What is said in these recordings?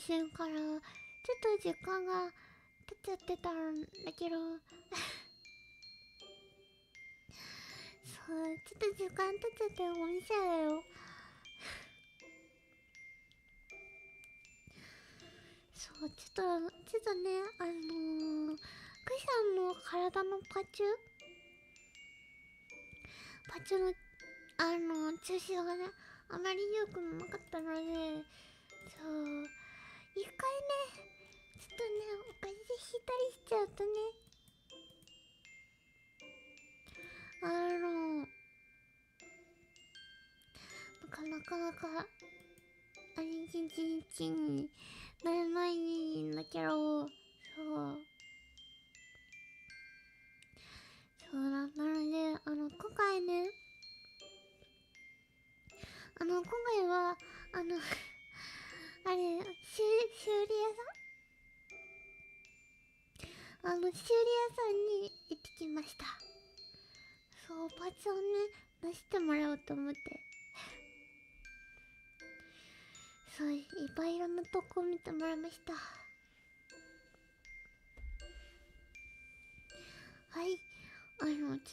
信からちょっと時間が経っちゃってたんだけどそう、ちょっと時間経っちゃってごめんなさいよ。そう、ちょっとね、クイさんの体のパチュの、調子がね、あまり良くなかったので、そう、一回ね、ちょっとね、おかし引いたりしちゃうとね、なかなか、一日になれないんだけど、そう、なので、今回ね、今回は、あれ、修理屋さんに行ってきました。そう、パーツをね、出してもらおうと思って。そう、いっぱいいろんなとこ見てもらいました。はい。ちょっ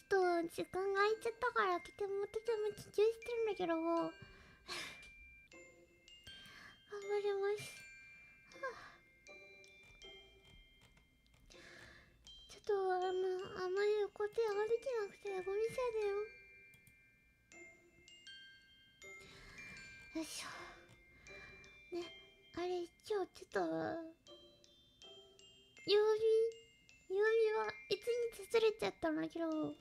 と時間が空いちゃったからとても緊張してるんだけど、頑張ります。ちょっとあまり横手歩けなくてごめんなさいだよ。よいしょ。ね、あれ、今日ちょっと、はいつにずれちゃったんだけど、少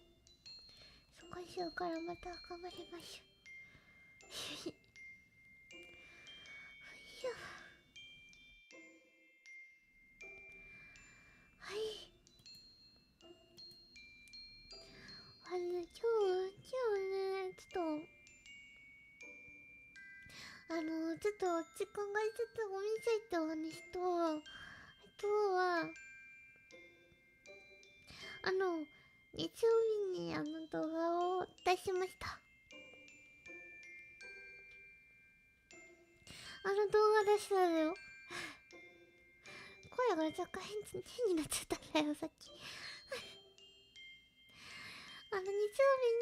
しからまた頑張りましょう。はい。今日ね、ちょっと時間がちょっとごめんなさいってお話と、あとは、日曜日に動画を出しました。動画出したのよ。声が若干変になっちゃったんだよ、さっき。日曜日に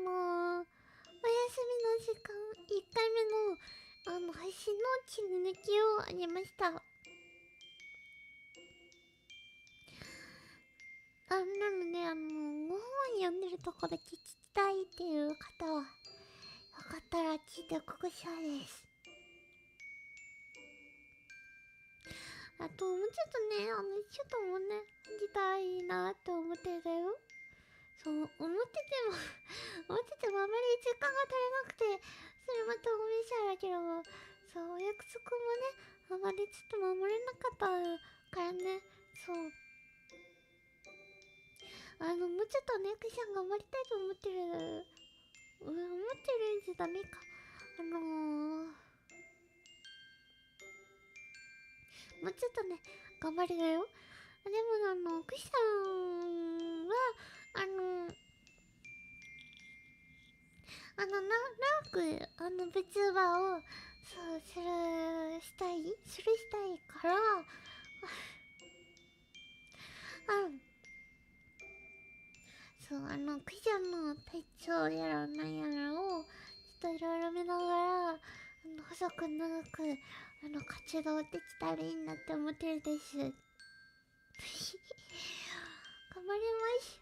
お休みの時間、1回目の配信の切り抜きをあげました。なのでご本読んでるとこだけ聞きたいっていう方はよかったら聞いてくださいです。あともうちょっとね、ショートもね見たいなって思ってたよ。そう思っててもあまり時間が足りなくて、それまたごめんなさいだけど、そう、お約束もねあまりちょっと守れなかったからね。そう、もうちょっとねクシャン頑張りたいと思ってる。思ってるんじゃダメか。もうちょっとね頑張りだよ。でもクシャンは長くVTuberをそうしたいからそう、クシャンの体調やらなんやらをちょっといろいろ見ながら細く長く活動できたらいいなって思ってるです。頑張ります。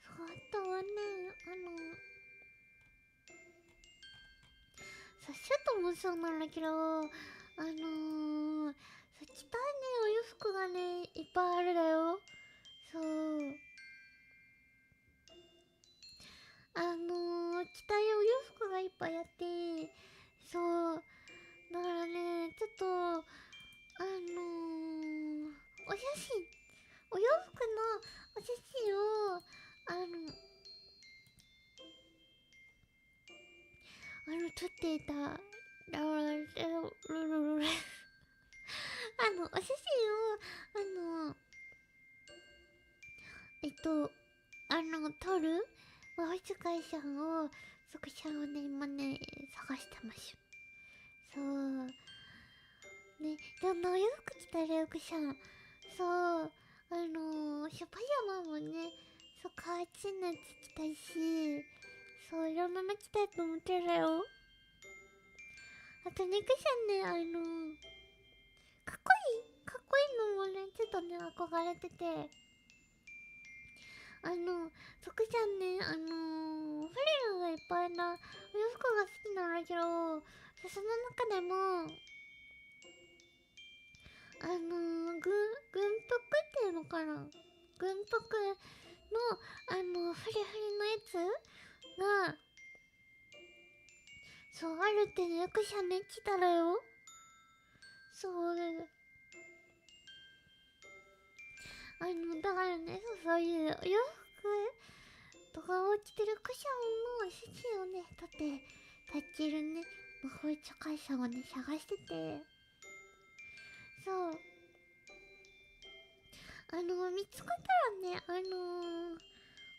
そう、あとはね、そう、シュートもそうなんだけど、そう着たいねお洋服がねいっぱいあるだよ。そう、着たいお洋服がいっぱいあって、そう、だからねちょっとお写真、お洋服のお写真を撮っていたお写真を撮るワイス会社を作者をね、今ね、探してます。そう。ね、どんなお洋服着たらよくしゃん。そう。パジャマもね、そう、カーチンのやつ着たいし、そう、いろんなの着たいと思ってるよ。あとね、くしゃんね、かっこいいのもね、ちょっとね、憧れてて。そくちゃんね、フリルがいっぱいなお洋服が好きなんだけど、その中でも、軍服っていうのかな、軍服の、フリフリのやつが、そう、あるってね、よくしゃね、来たらよ。そう、だからね、そういうお洋服とかを着てるクシャンの写真をね、撮って立ちるね、魔法一会社をね、探してて、そう、見つかったらね、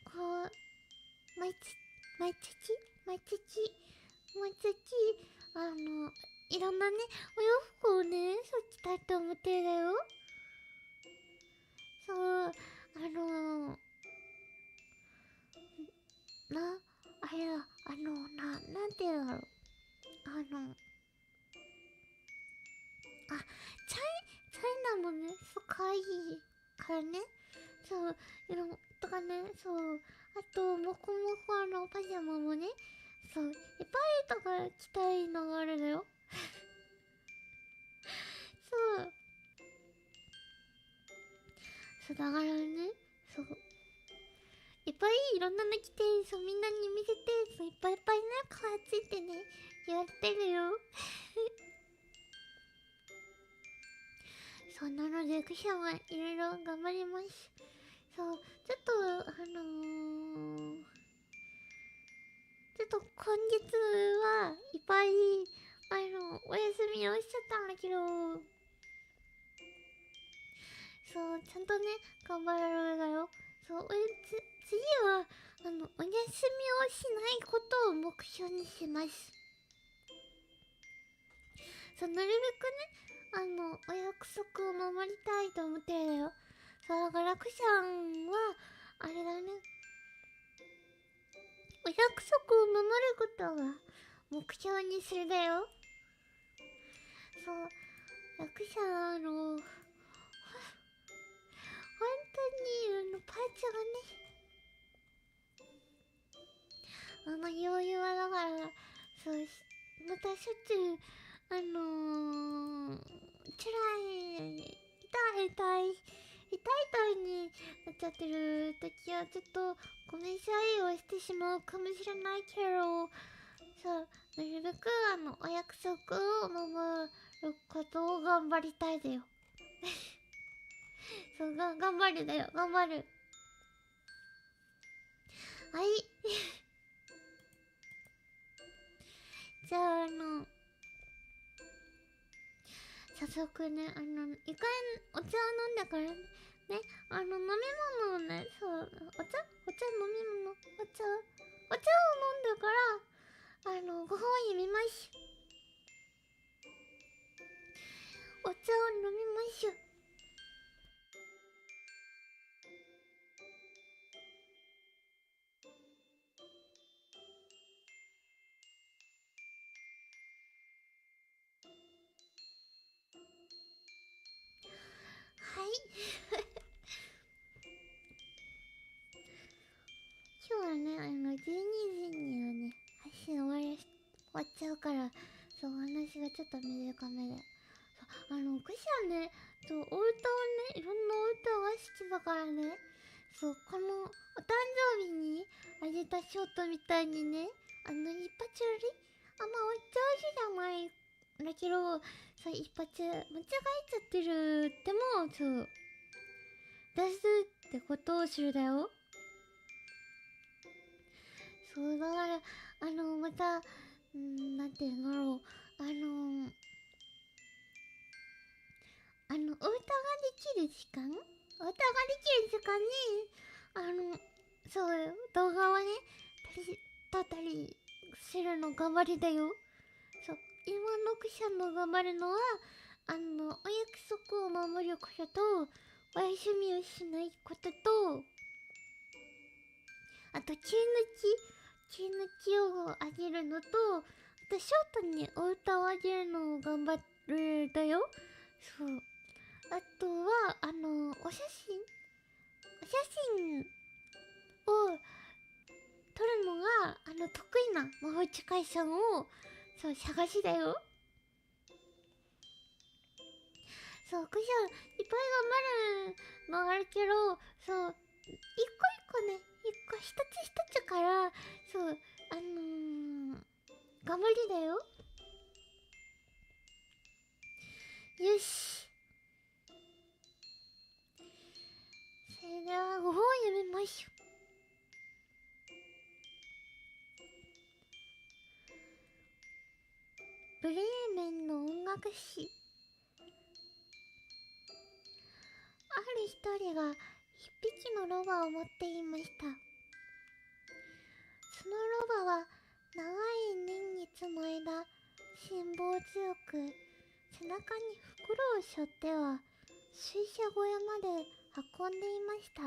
こう、毎月、毎月、毎月、毎月、いろんなね、お洋服をね、そう着たいと思ってるだよ。そう、あれだ、なんていうんだろう。チャイナもね、そう、かわいいからね。そう、とかね、そう。あと、もこもこパジャマもね、そう、いっぱいとか着たいのがあるのよ。そう。そう、だからね、そう。いっぱいいろんなの着て、そう、みんなに見せて、そう、いっぱいいっぱいね、皮ついてね、やってるよ。そうなので、クシャンはいろいろ頑張ります。そう、ちょっと、ちょっと今月はいっぱい、お休みをしちゃったんだけど、そう、ちゃんとね、頑張れるだよ。そう、次は、お休みをしないことを目標にします。そう、なるべくね、お約束を守りたいと思ってるだよ。そう、だからクシャンは、あれだね、お約束を守ることが目標にするだよ。そう、役者本当にパーツがね、余裕はだから、そう、またしょっちゅう、辛い、痛いになっちゃってる時はちょっとごめんなさいをしてしまうかもしれないけど、そう、なるべくお約束を守ることを頑張りたいだよ。そう、頑張るだよ、頑張る。はい。じゃあ早速ね、一回お茶を飲んだからね、飲み物をね、そう、飲み物、お茶を飲んだから、ご本読みます。お茶を飲みます。はい。今日はね、12時にはね、配信終わっちゃうから、そう、お話がちょっと短めで。そう、クシャね、そう、お歌をね、いろんなお歌が好きだからね、そう、この、お誕生日にあげたショートみたいにね、一発売りあんまお上手じゃないんだけど、そう、一発、間違えちゃってるでも、そう、出すってことをするだよ。そう、だから、また、なんていうんだろう、お歌ができる時間歌ができる時間に、そう、動画をね、撮ったりするの頑張りだよ。そう、今のくしゃんの頑張るのは、お約束を守ることと、お休みをしないことと、あと、血抜きをあげるのと、あと、ショートにお歌をあげるのを頑張るだよ。そう。あとは、お写真を撮るのが、得意な魔法使いさんを、そう、探しだよ。そう、くしゃん、いっぱい頑張るのあるけど、そう、一個一個ね、一つ一つから、そう、頑張りだよ。よし。それでは、ご本を読みましょう。ブレーメンの音楽史。ある一人が一匹のロバを持っていました。そのロバは長い年月の間、辛抱強く、背中に袋を背負っては水車小屋まで運んでいました。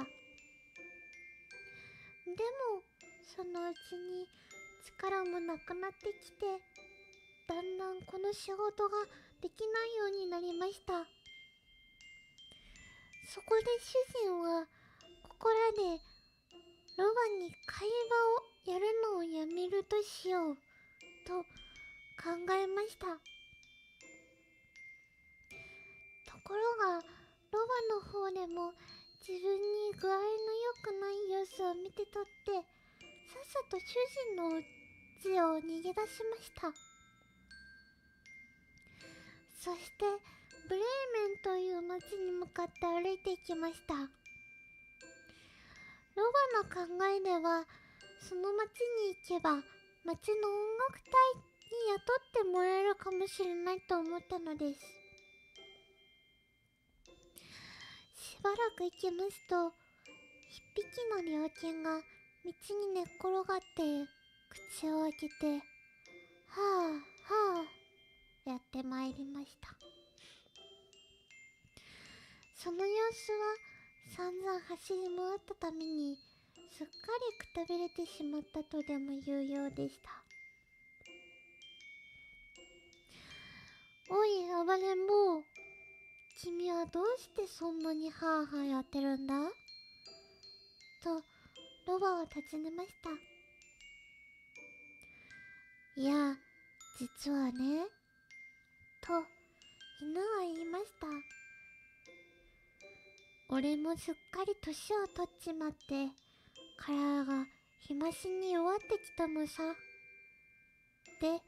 でもそのうちに力もなくなってきて、だんだんこの仕事ができないようになりました。そこで主人はここらでロバに会話をやるのをやめるとしようと考えました。ところがロバの方でも自分に具合の良くない様子を見てとって、さっさと主人の家を逃げ出しました。そしてブレーメンという町に向かって歩いていきました。ロバの考えでは、その町に行けば町の音楽隊に雇ってもらえるかもしれないと思ったのです。しばらく行きますと、一匹の猟犬が道に寝っ転がって口を開けて、はあはあやってまいりました。その様子は散々走り回ったためにすっかりくたびれてしまったとでも言うようでした。おい暴れん坊、君はどうしてそんなにハーハーやってるんだとロバは尋ねました。いや、実はね、と犬は言いました。俺もすっかり年を取っちまって体が日増しに弱ってきたのさ。で、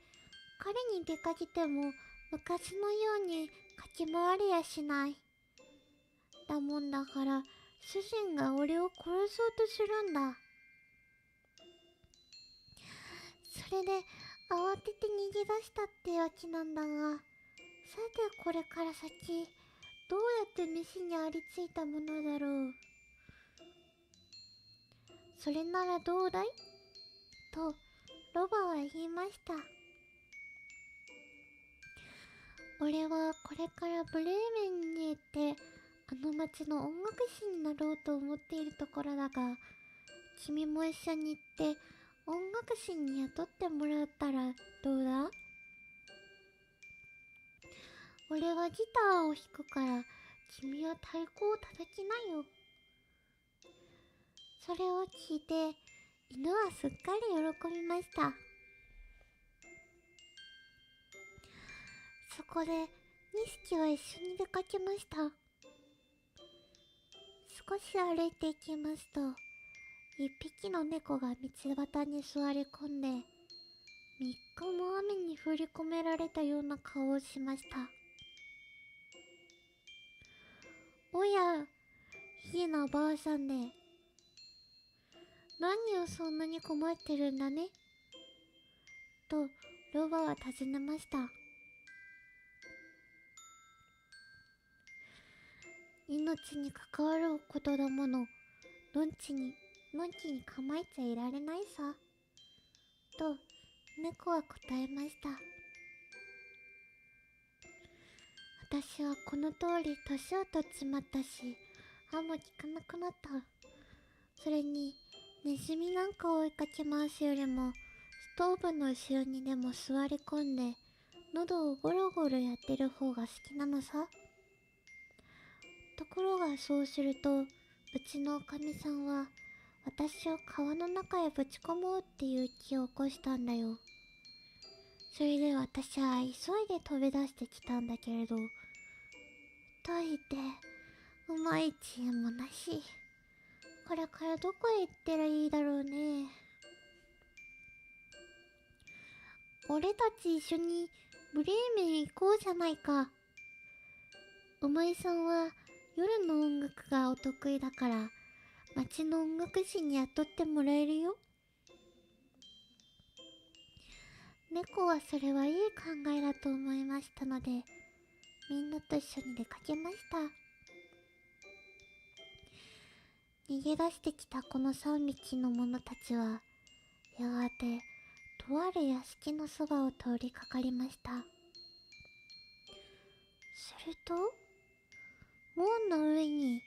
彼に出かけても昔のように駆け回りやしない。だもんだから主人が俺を殺そうとするんだ。それで慌てて逃げ出したってわけなんだが、さてこれから先どうやって飯にありついたものだろう。それならどうだいとロバは言いました。俺はこれからブレーメンに行ってあの町の音楽師になろうと思っているところだが、君も一緒に行って音楽師に雇ってもらったらどうだ？俺はギターを弾くから君は太鼓を叩きなよ。それを聞いて犬はすっかり喜びました。そこで2匹は一緒に出かけました。少し歩いていきますと、一匹の猫が道端に座り込んで、3日も雨に降り込められたような顔をしました。おや、ひげなばあさんで、何をそんなに困ってるんだねとロバは尋ねました。命に関わることだもの、のんきに構えちゃいられないさと猫は答えました。私はこの通り年を取っちまったし、歯も効かなくなった。それに、ネズミなんかを追いかけ回すよりも、ストーブの後ろにでも座り込んで、喉をゴロゴロやってる方が好きなのさ。ところがそうすると、うちのおかみさんは、私を川の中へぶち込もうっていう気を起こしたんだよ。それで私は急いで飛び出してきたんだけれど、と言って、うまい知恵もなし。これからどこへ行ったらいいだろうね。俺たち一緒にブレーメン行こうじゃないか。お前さんは夜の音楽がお得意だから、街の音楽師に雇ってもらえるよ。猫はそれはいい考えだと思いましたので、みんなと一緒に出かけました。逃げ出してきたこの3匹の者たちは、やがてとある屋敷のそばを通りかかりました。すると、門の上に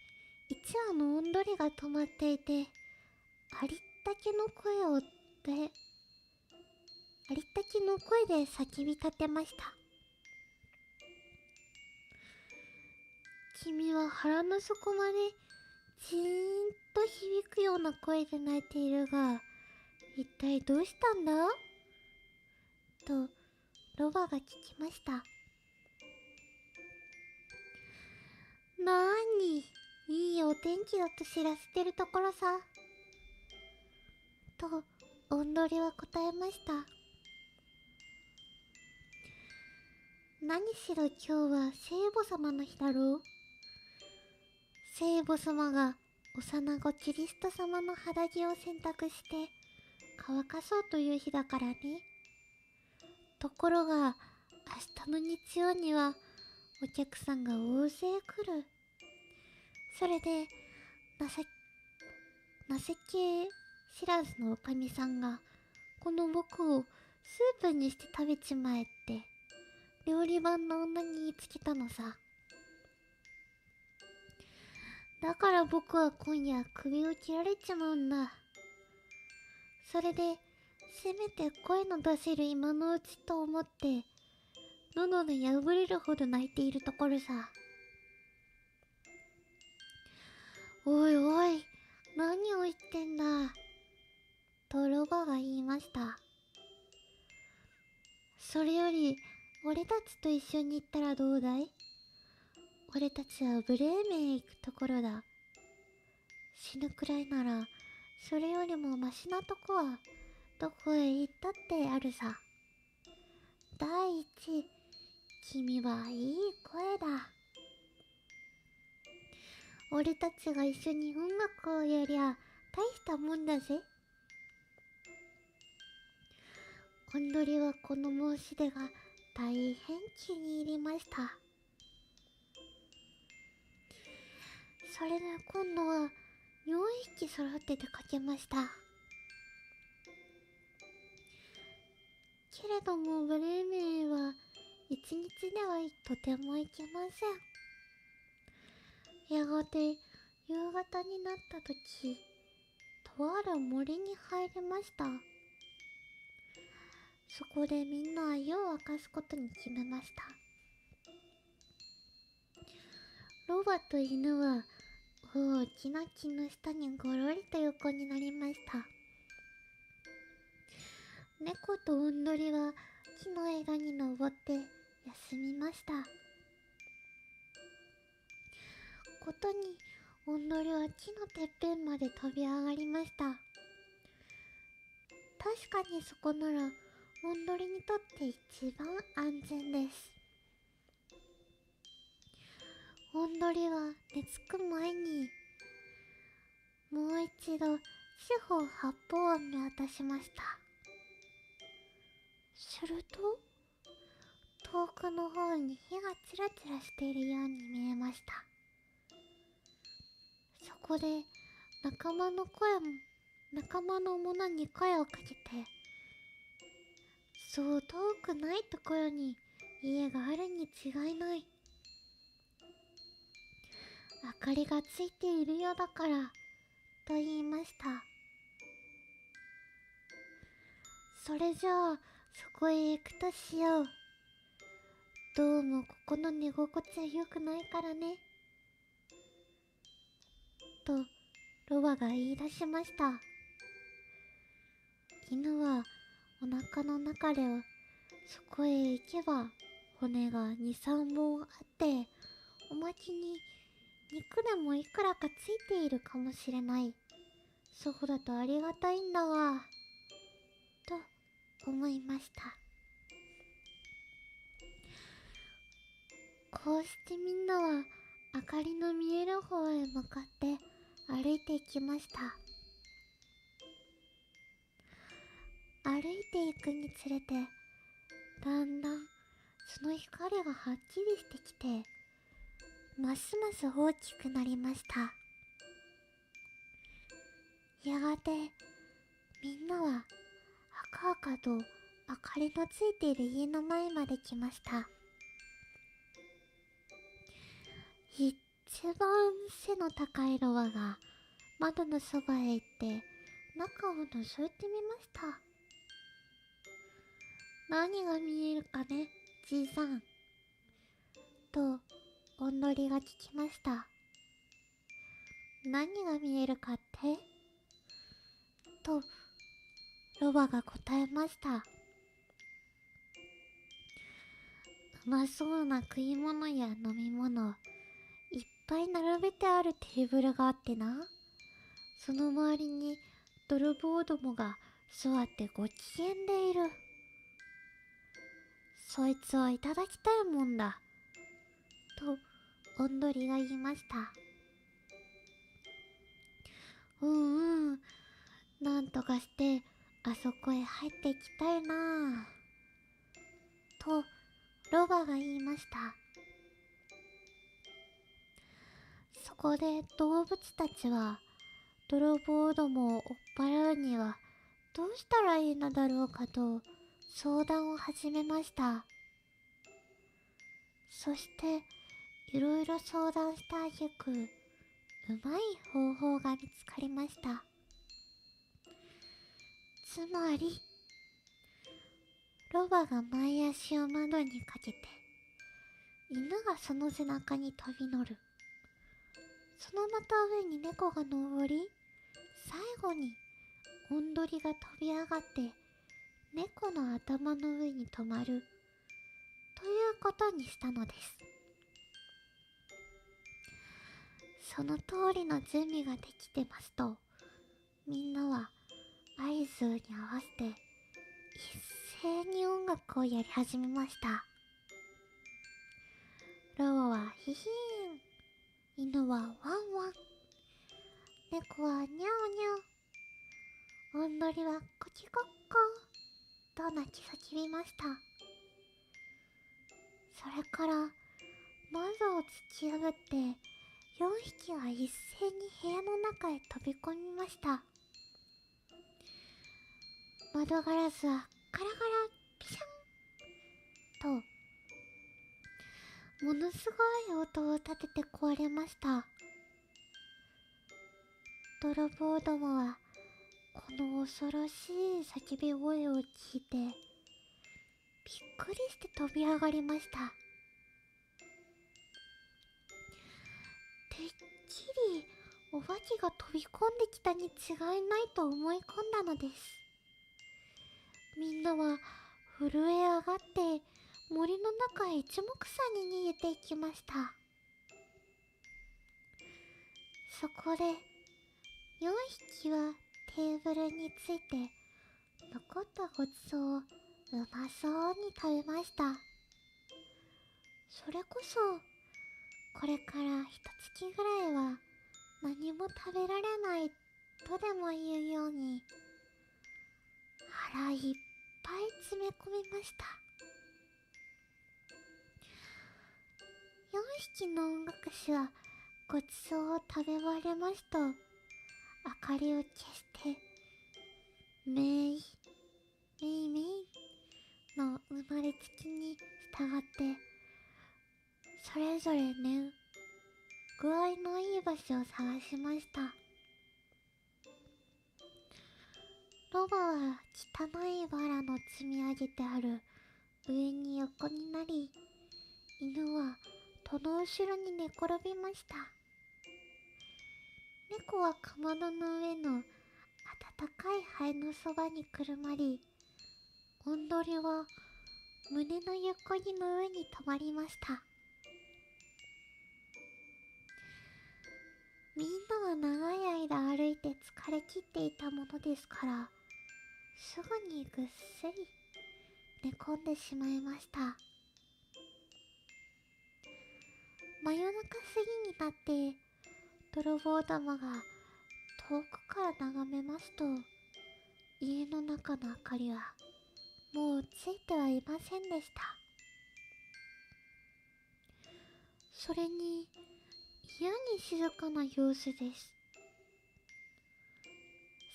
一羽のオンドリが止まっていて、ありったけの声で、ありったけの声で叫び立てました。君は腹の底までじーんと響くような声で鳴いているが、一体どうしたんだとロバが聞きました。なーに、いいお天気だと知らせてるところさ。と、オンドリは答えました。何しろ今日は聖母様の日だろう。聖母様が幼子キリスト様の肌着を洗濯して乾かそうという日だからね。ところが明日の日曜にはお客さんが大勢来る。それで情け知らずのおかみさんがこの僕をスープにして食べちまえって料理番の女に言いつけたのさ。だから僕は今夜首を切られちまうんだ。それでせめて声の出せる今のうちと思って喉で破れるほど泣いているところさ。おいおい、何を言ってんだとロバが言いました。それより俺たちと一緒に行ったらどうだい？俺たちはブレーメンへ行くところだ。死ぬくらいならそれよりもマシなとこはどこへ行ったってあるさ。第一、君はいい声だ。俺たちが一緒に音楽をやりゃ大したもんだぜ。オンドリはこの申し出が大変気に入りました。それで今度は4匹揃って出かけました。けれどもブレーメンは1日ではとても行けません。やがて夕方になった時、とある森に入りました。そこでみんな夜を明かすことに決めました。ロバと犬は大きな木の下にごろりと横になりました。猫とオンドリは木の枝に登って休みました。ことにオンドリは木のてっぺんまで飛び上がりました。確かにそこならオンドリにとって一番安全です。オンドリは寝つく前にもう一度四方八方を見渡しました。すると遠くの方に火がチラチラしているように見えました。そこで仲間の者に声をかけて、そう遠くないところに家があるに違いない。明かりがついているようだからと言いました。それじゃあそこへ行くとしよう。どうもここの寝心地は良くないからね。とロバが言い出しました。犬はお腹の中でそこへ行けば骨が2、3本あっておまけに肉でもいくらかついているかもしれない。そうだとありがたいんだわ。と思いました。こうしてみんなは明かりの見える方へ向かって歩いていきました。歩いていくにつれてだんだんその光がはっきりしてきてますます大きくなりました。やがてみんなは赤々と明かりのついている家の前まで来ました。一番背の高いロバが窓のそばへ行って中を覗いてみました。何が見えるかね、じいさん。とおんどりが聞きました。何が見えるかってとロバが答えました。うまそうな食い物や飲み物いっぱい並べてあるテーブルがあってな、その周りに泥棒どもが座ってご機嫌でいる。そいつをいただきたいもんだ。とおんどりが言いました。うんうん、なんとかしてあそこへ入っていきたいなぁ。とロバが言いました。そこで動物たちは泥棒どもを追っ払うにはどうしたらいいのだろうかと相談を始めました。そしていろいろ相談した挙句、うまい方法が見つかりました。つまりロバが前足を窓にかけて犬がその背中に飛び乗る。そのまた上に猫が登り、最後におんどりが飛び上がって猫の頭の上に止まるということにしたのです。その通りの準備ができてますと、みんなは合図に合わせて一斉に音楽をやり始めました。ロバはヒヒーン、犬はワンワン、猫はニャオニャオ、おんどりはコキコッコと鳴き叫びました。それから窓を突き破って4匹は一斉に部屋の中へ飛び込みました。窓ガラスはガラガラピシャンとものすごい音を立てて壊れました。泥棒どもはこの恐ろしい叫び声を聞いてびっくりして飛び上がりました。てっきりお化けが飛び込んできたに違いないと思い込んだのです。みんなは震え上がって森の中へ一目散に逃げていきました。そこで4匹はテーブルについて残ったごちそうをうまそうに食べました。それこそこれから一月ぐらいは何も食べられないとでも言うように腹いっぱい詰め込みました。4匹の音楽師はごちそうを食べ終わりますと明かりを消してメイメイメイの生まれつきに従ってそれぞれね具合のいい場所を探しました。ロバは汚い藁の積み上げてある上に横になり、犬は戸の後ろに寝転びました。猫はかまどの上の温かい灰のそばにくるまり、おんどりは胸の横木の上に止まりました。みんなは長い間歩いて疲れ切っていたものですから、すぐにぐっすり寝込んでしまいました。真夜中過ぎになって泥棒玉が遠くから眺めますと、家の中の明かりはもうついてはいませんでした。それに嫌に静かな様子です。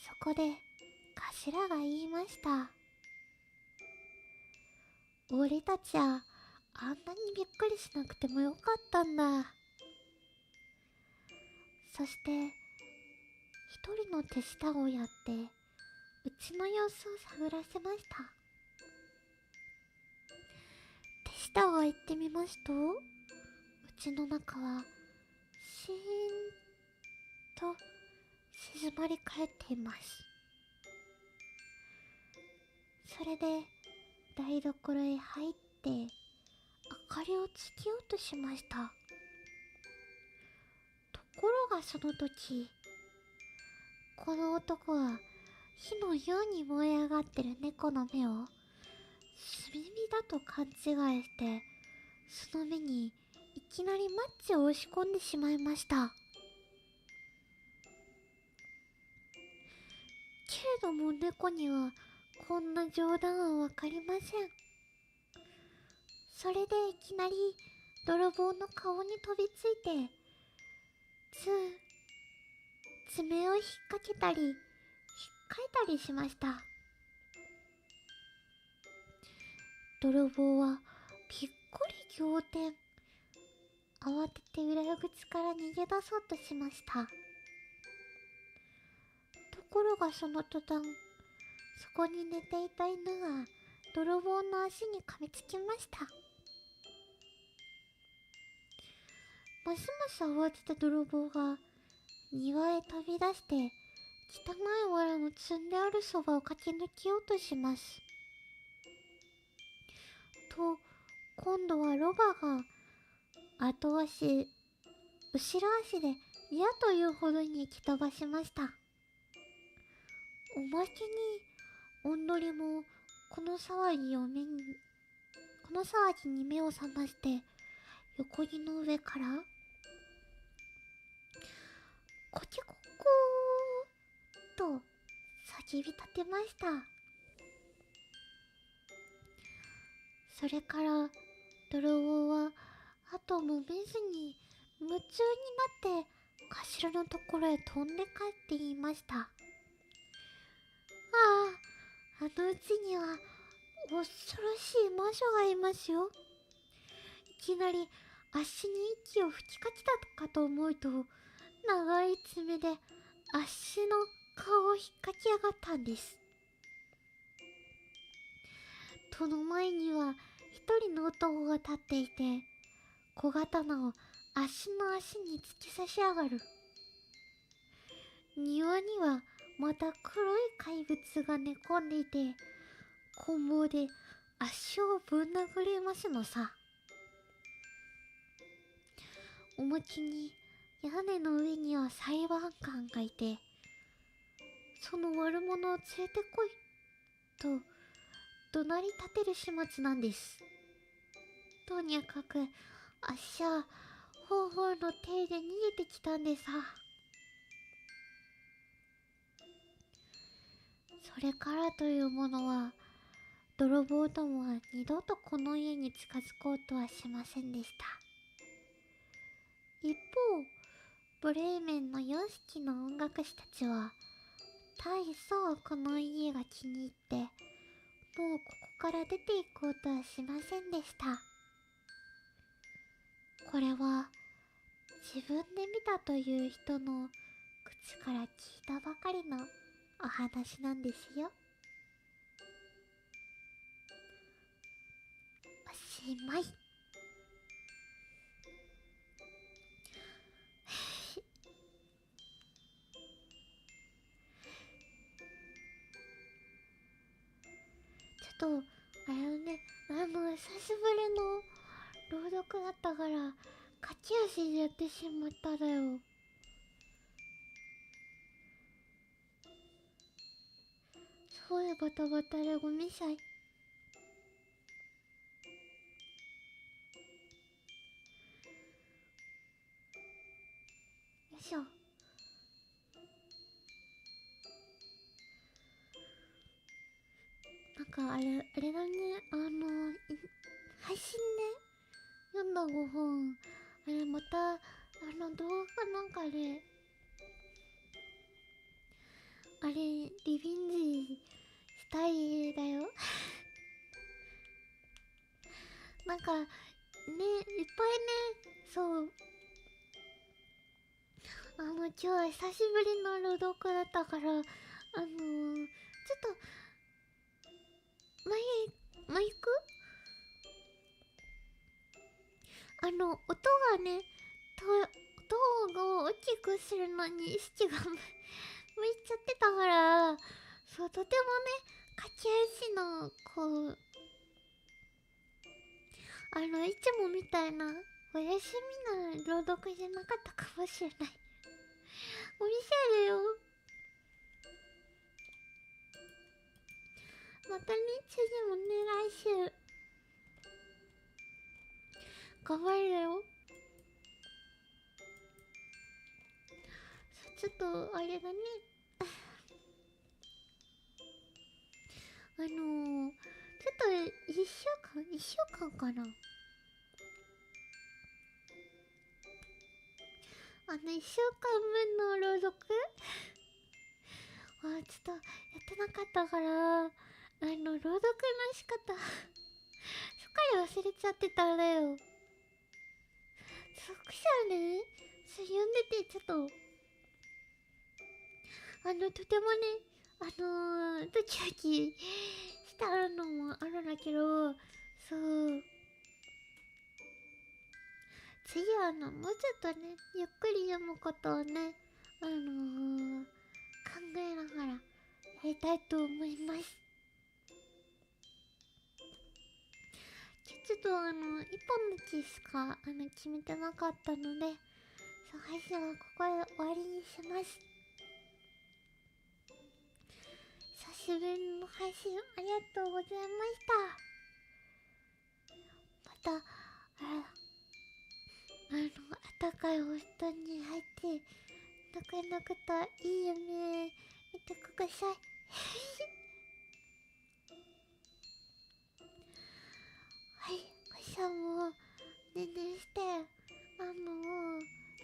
そこで頭が言いました。俺たちはあんなにびっくりしなくてもよかったんだ。そして一人の手下をやってうちの様子を探らせました。手下を行ってみますと、うちの中はシーンと静まり返っています。それで台所へ入って明かりをつけようとしました。ところがその時、この男は火のように燃え上がってる猫の目を炭火だと勘違いして、その目にいきなりマッチを押し込んでしまいました。けれども猫にはこんな冗談はわかりません。それでいきなり泥棒の顔に飛びついて、爪を引っ掛けたり引っかいたりしました。泥棒はびっくり仰天、慌てて裏口から逃げ出そうとしました。ところがその途端、そこに寝ていた犬が泥棒の足に噛みつきました。ますます慌てた泥棒が庭へ飛び出して汚い藁の積んであるそばを駆け抜けようとします。と、今度はロバが後ろ足で嫌というほどに行き飛ばしました。おまけにおんどりもこの騒ぎに目を覚まして横木の上からコケコッコーと叫び立てました。それから泥棒は後もめずに夢中になって頭のところへ飛んで帰って言いました。ああ、あのうちには恐ろしい魔女がいますよ。いきなり足に息を吹きかけたかと思うと、長い爪で足の顔を引っかきやがったんです。戸の前には一人の男が立っていて、小刀を足に突き刺しやがる。庭にはまた黒い怪物が寝込んでいて、棍棒で足をぶん殴りますのさ。おまけに屋根の上には裁判官がいて、その悪者を連れてこいと怒鳴り立てる始末なんです。とにかくあっしは方法の手で逃げてきたんでさ。それからというものは、泥棒どもは二度とこの家に近づこうとはしませんでした。一方、ブレーメンの4匹の音楽師たちは大層この家が気に入って、もうここから出ていこうとはしませんでした。これは自分で見たという人の口から聞いたばかりのお話なんですよ。おしまい。ちょっとあれね、久しぶりの朗読だったから駆け足でやってしまっただよ。そういえばバタバタでごめんなさい。よいしょ。なんかあれだね、配信で読んだ5本、あれまた動画かなんかで、あれリベンジしたいだよ。なんかね、いっぱいね、そう、今日は久しぶりの朗読だったから、ちょっとマイク音がね、音を大きくするのに意識が向いちゃってたから、そう、とてもね、駆け足の、こう、いつもみたいな、お休みな朗読じゃなかったかもしれない。お店だよ。またね、次もね、来週、頑張るよ。ちょっと、あれだね。ちょっと、一週間かな。1週間分の朗読ちょっと、やってなかったから、朗読の仕方、すっかり忘れちゃってたんだよ。そしたらね、それ読んでて、ちょっと、とてもね、ドキドキしたのもあるんだけど、そう、次もうちょっとね、ゆっくり読むことをね、考えながらやりたいと思います。ちょっと一本道しか決めてなかったので、そう、配信はここで終わりにします。久しぶりの配信ありがとうございました。また、暖かいお布団に入って、ぬくぬくといい夢見てください。はい、今朝もねんねして、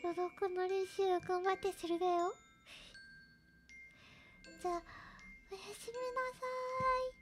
朗読の練習頑張ってするだよ。じゃあ、おやすみなさーい。